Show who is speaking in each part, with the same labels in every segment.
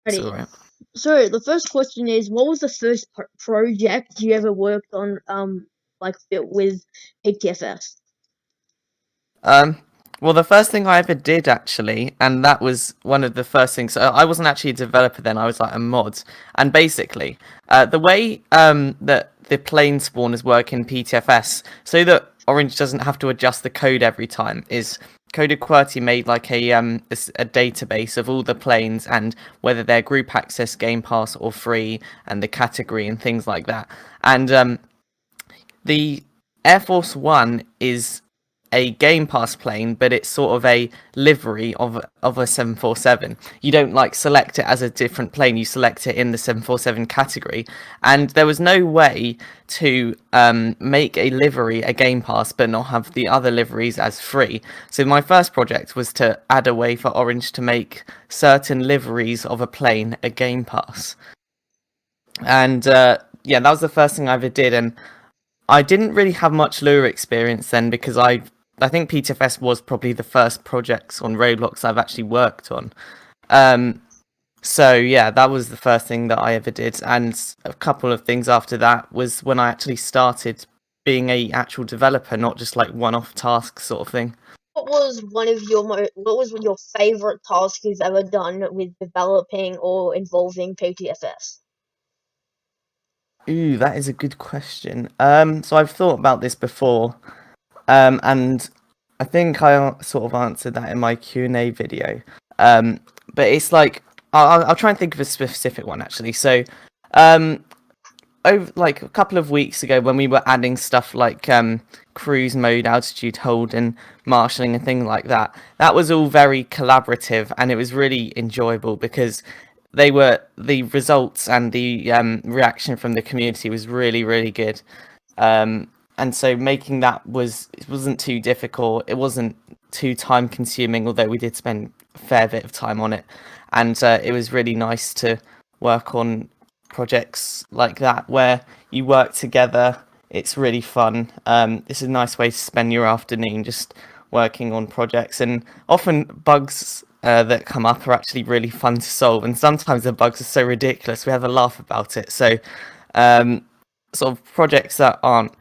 Speaker 1: Ready?
Speaker 2: Alright.
Speaker 1: So the first question is, what was the first project you ever worked on, like with PTFS?
Speaker 2: Well, the first thing I ever did, actually, and that was one of the first things. I wasn't actually a developer then; I was like a mod. And basically, the way that the plane spawners work in PTFS, so that Orange doesn't have to adjust the code every time, is Coded QWERTY made like a database of all the planes and whether they're group access, Game Pass, or free, and the category and things like that. And the Air Force One is a Game Pass plane, but it's sort of a livery of a 747. You don't like select it as a different plane, you select it in the 747 category. And there was no way to make a livery a Game Pass but not have the other liveries as free. So my first project was to add a way for Orange to make certain liveries of a plane a Game Pass. And yeah, that was the first thing I ever did. And I didn't really have much Lua experience then, because I think PTFS was probably the first projects on Roblox I've actually worked on. So yeah, that was the first thing that I ever did, and a couple of things after that was when I actually started being a actual developer, not just like one-off task sort of thing.
Speaker 1: What was what was your favorite task you've ever done with developing or involving PTFS?
Speaker 2: Ooh, that is a good question. So I've thought about this before, and I think I sort of answered that in my Q&A video. But it's like I'll try and think of a specific one actually. So, over like a couple of weeks ago, when we were adding stuff like cruise mode, altitude hold, and marshalling and things like that, that was all very collaborative, and it was really enjoyable because the results and the reaction from the community was really good. And so making that it wasn't too difficult. It wasn't too time consuming, although we did spend a fair bit of time on it. And it was really nice to work on projects like that where you work together. It's really fun. It's a nice way to spend your afternoon just working on projects, and often bugs that come up are actually really fun to solve, and sometimes the bugs are so ridiculous we have a laugh about it. So sort of projects that aren't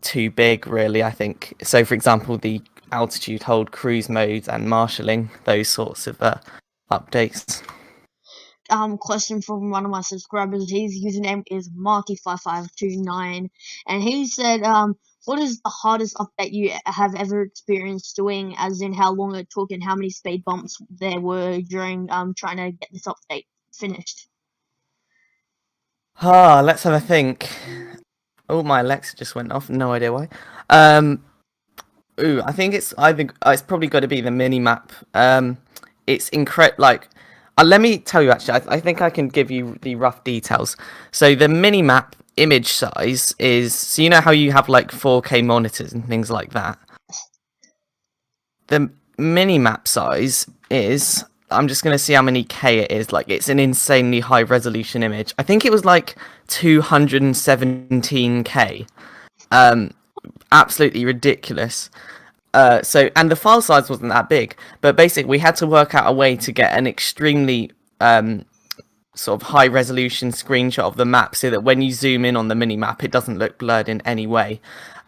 Speaker 2: too big really, I think. So for example, the altitude hold, cruise modes, and marshalling, those sorts of updates.
Speaker 1: Question from one of my subscribers. His username is Marky5529, and he said, what is the hardest update you have ever experienced doing, as in how long it took and how many speed bumps there were during trying to get this update finished?
Speaker 2: Let's have a think. Oh, my Alexa just went off. No idea why. I think it's probably got to be the mini map. It's incredible. Like, let me tell you actually. I think I can give you the rough details. So the mini map image size is, so you know how you have like 4K monitors and things like that. The mini map size is, I'm just going to see how many K it is. Like, it's an insanely high resolution image. I think it was like 217K. Absolutely ridiculous. And the file size wasn't that big, but basically we had to work out a way to get an extremely sort of high resolution screenshot of the map so that when you zoom in on the mini map, it doesn't look blurred in any way.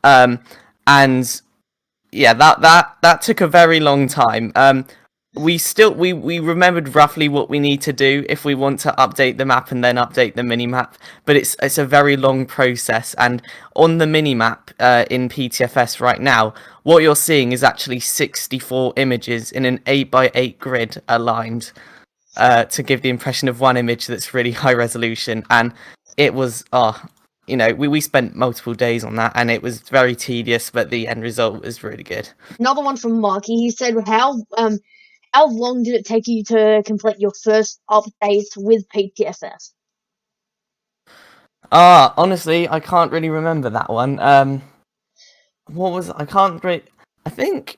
Speaker 2: And yeah, that took a very long time. We remembered roughly what we need to do if we want to update the map and then update the mini map, but it's a very long process. And on the mini map in PTFS right now, what you're seeing is actually 64 images in an 8x8 grid aligned to give the impression of one image that's really high resolution. And it was we spent multiple days on that, and it was very tedious, but the end result was really good.
Speaker 1: Another one from Marky. He said, how long did it take you to complete your first update with PTFS?
Speaker 2: Honestly, I can't really remember that one. What was I can't really. I think.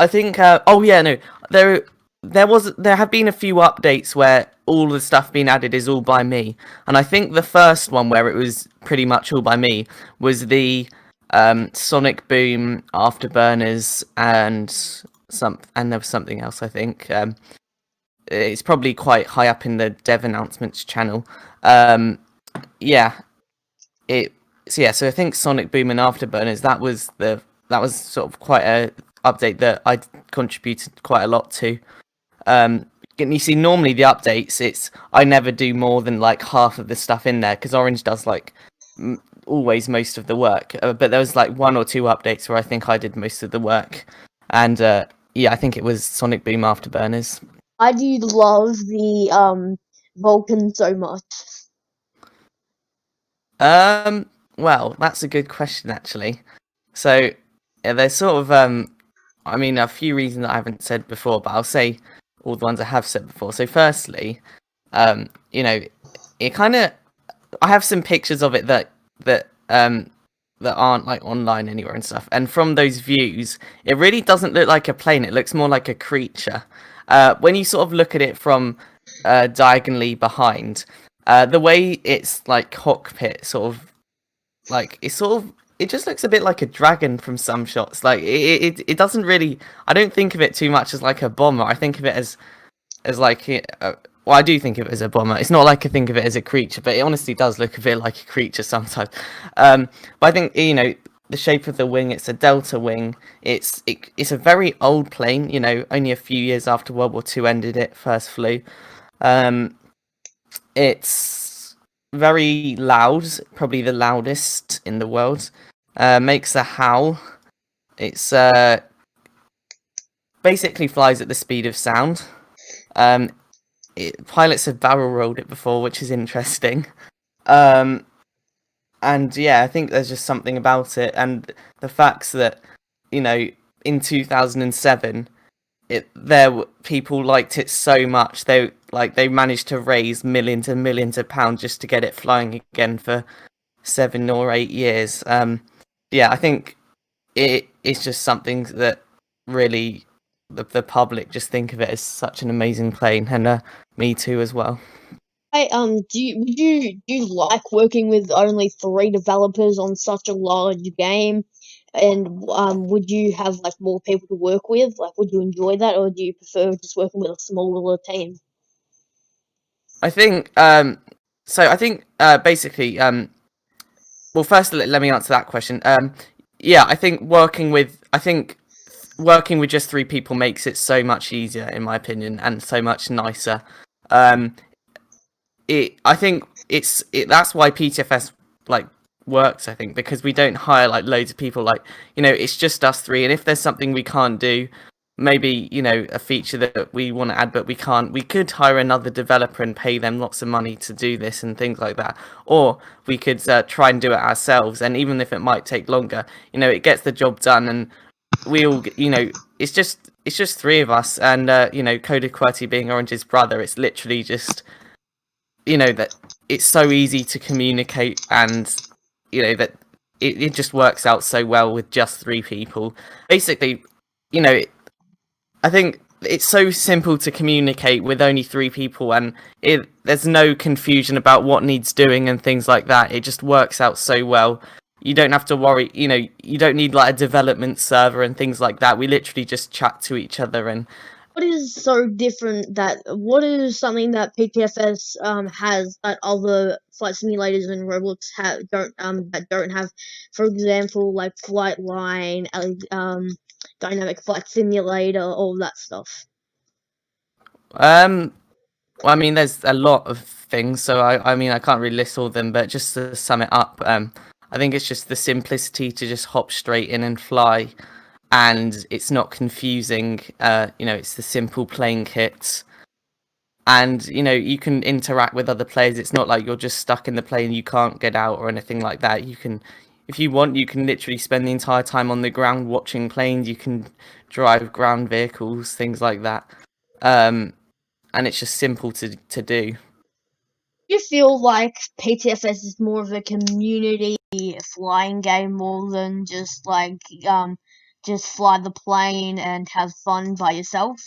Speaker 2: Oh yeah, no. There have been a few updates where all the stuff being added is all by me, and I think the first one where it was pretty much all by me was the Sonic Boom, Afterburners, and there was something else, I think. It's probably quite high up in the dev announcements channel. Yeah, so I think Sonic Boom and Afterburners, that was sort of quite a update that I contributed quite a lot to. And you see, normally the updates, I never do more than like half of the stuff in there because Orange does like always most of the work. But there was like one or two updates where I think I did most of the work, and yeah, I think it was Sonic Boom Afterburners.
Speaker 1: Why do you love the Vulcan so much?
Speaker 2: Well, that's a good question actually. So yeah, there's sort of I mean, a few reasons that I haven't said before, but I'll say all the ones I have said before. So firstly, you know, it kind of, I have some pictures of it that aren't like online anywhere and stuff. And from those views, it really doesn't look like a plane. It looks more like a creature. When you sort of look at it from diagonally behind, the way it's like cockpit sort of like it just looks a bit like a dragon from some shots. Like it doesn't really. I don't think of it too much as like a bomber. I think of it as like well, I do think of it as a bomber. It's not like I think of it as a creature, but it honestly does look a bit like a creature sometimes. But I think the shape of the wing. It's a delta wing. It's a very old plane. Only a few years after World War II ended, it first flew. It's very loud, probably the loudest in the world. Makes a howl. It's basically flies at the speed of sound. Pilots have barrel rolled it before, which is interesting. And yeah, I think there's just something about it, and the facts that in 2007, people liked it so much they managed to raise millions and millions of pounds just to get it flying again for 7 or 8 years. Yeah, I think it's just something that really the public just think of it as such an amazing plane, and me too as well.
Speaker 1: Hey, do you like working with only 3 developers on such a large game? And would you have like more people to work with? Like, would you enjoy that, or do you prefer just working with a smaller team?
Speaker 2: I think basically well, first let me answer that question. Yeah, I think working with just 3 people makes it so much easier, in my opinion, and so much nicer. I think that's why PTFS like works. I think because we don't hire like loads of people. Like it's just us 3, and if there's something we can't do, maybe a feature that we want to add but we can't, we could hire another developer and pay them lots of money to do this and things like that, or we could try and do it ourselves, and even if it might take longer, it gets the job done, and we all it's just 3 of us, and Coda QWERTY being Orange's brother, it's literally just that it's so easy to communicate, and that it just works out so well with just 3 people. Basically, I think it's so simple to communicate with only 3 people, and there's no confusion about what needs doing and things like that. It just works out so well. You don't have to worry, you don't need like a development server and things like that. We literally just chat to each other. And
Speaker 1: What is so different what is something that PTFS has that other flight simulators and Roblox don't have? For example, like Flightline, Dynamic Flight Simulator, all that stuff.
Speaker 2: well, I mean, there's a lot of things, so I mean, I can't really list all of them, but just to sum it up, I think it's just the simplicity to just hop straight in and fly, and it's not confusing. It's the simple playing kit, and you can interact with other players. It's not like you're just stuck in the plane, you can't get out or anything like that. You can, if you want, you can literally spend the entire time on the ground watching planes. You can drive ground vehicles, things like that. And it's just simple to do.
Speaker 1: You feel like PTFS is more of a community flying game more than just just fly the plane and have fun by yourself?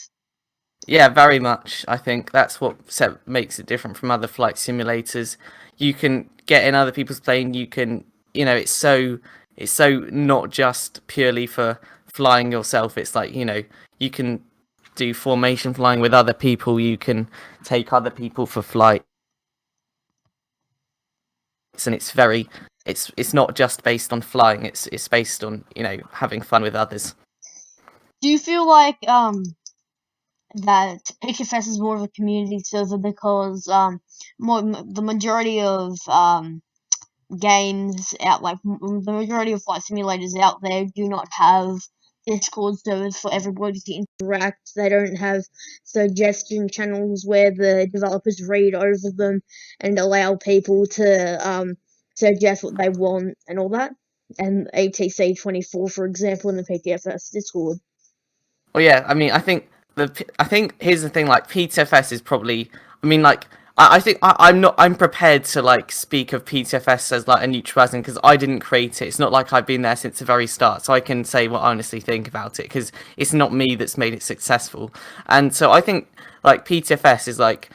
Speaker 2: Yeah, very much. I think that's what makes it different from other flight simulators. You can get in other people's plane. You can, it's so it's so not just purely for flying yourself. It's like, you can do formation flying with other people. You can take other people for flight, and it's not just based on flying. It's based on having fun with others.
Speaker 1: Do you feel like that PTFS is more of a community server because the majority of games out, like the majority of flight simulators out there, do not have Discord servers for everybody to interact. They don't have suggestion channels where the developers read over them and allow people to suggest what they want and all that. And ATC24, for example, in the PTFS Discord.
Speaker 2: Well, yeah, I mean, I think here's the thing. Like, PTFS is probably. I mean, like, I think I'm prepared to like speak of PTFS as like a neutral person because I didn't create it. It's not like I've been there since the very start, so I can say what I honestly think about it because it's not me that's made it successful. And so I think like PTFS is like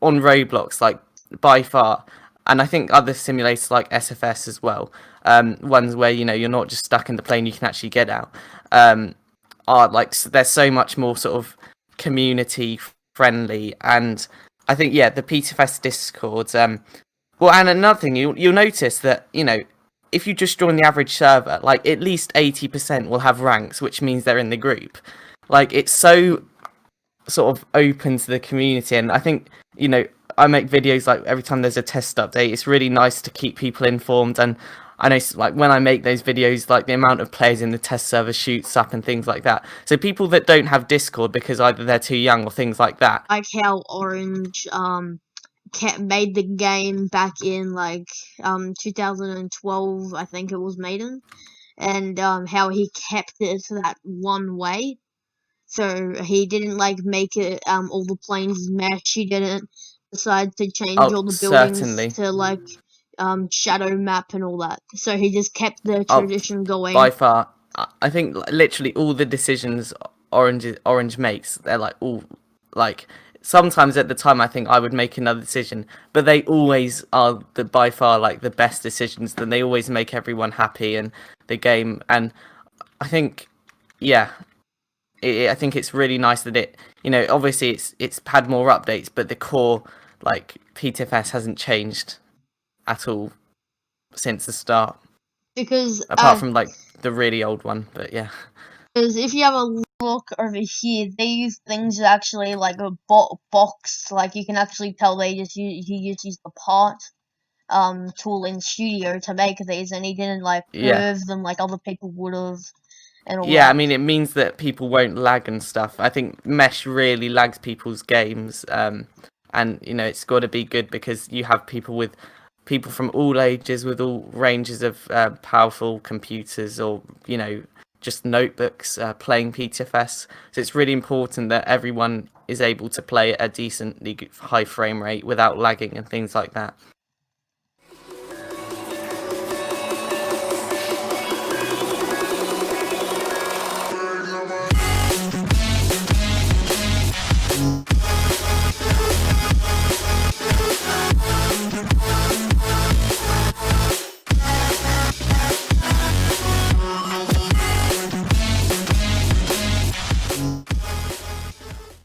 Speaker 2: on Roblox, like by far. And I think other simulators like SFS as well, ones where you're not just stuck in the plane, you can actually get out. Are like they're so much more sort of community friendly, and I think the PTFS Discord. Well, and another thing you'll notice that if you just join the average server, like at least 80% will have ranks, which means they're in the group. Like it's so sort of open to the community, and I think I make videos like every time there's a test update. It's really nice to keep people informed, and I know like when I make those videos, like the amount of players in the test server shoots up and things like that. So people that don't have Discord because either they're too young or things like that.
Speaker 1: Like how Orange made the game back in like 2012, I think it was made in, and how he kept it that one way. So he didn't like make it all the planes mesh. He didn't decide to change all the buildings
Speaker 2: certainly.
Speaker 1: to like shadow map and all that. So he just kept the tradition going.
Speaker 2: By far, I think literally all the decisions Orange makes, they're like all like. Sometimes at the time I think I would make another decision, but they always are by far like the best decisions. Then they always make everyone happy and the game. And I think, I think it's really nice that it, obviously it's had more updates, but the core like PTFS hasn't changed at all since the start.
Speaker 1: Because
Speaker 2: apart from like the really old one, but yeah.
Speaker 1: Because if you have a look over here, they use things actually like a box. Like you can actually tell he just used the part tool in Studio to make these, and he didn't like curve them like other people would have.
Speaker 2: I mean, it means that people won't lag and stuff. I think Mesh really lags people's games, and it's got to be good because you have people from all ages with all ranges of powerful computers or just notebooks playing PTFS. So it's really important that everyone is able to play at a decently high frame rate without lagging and things like that.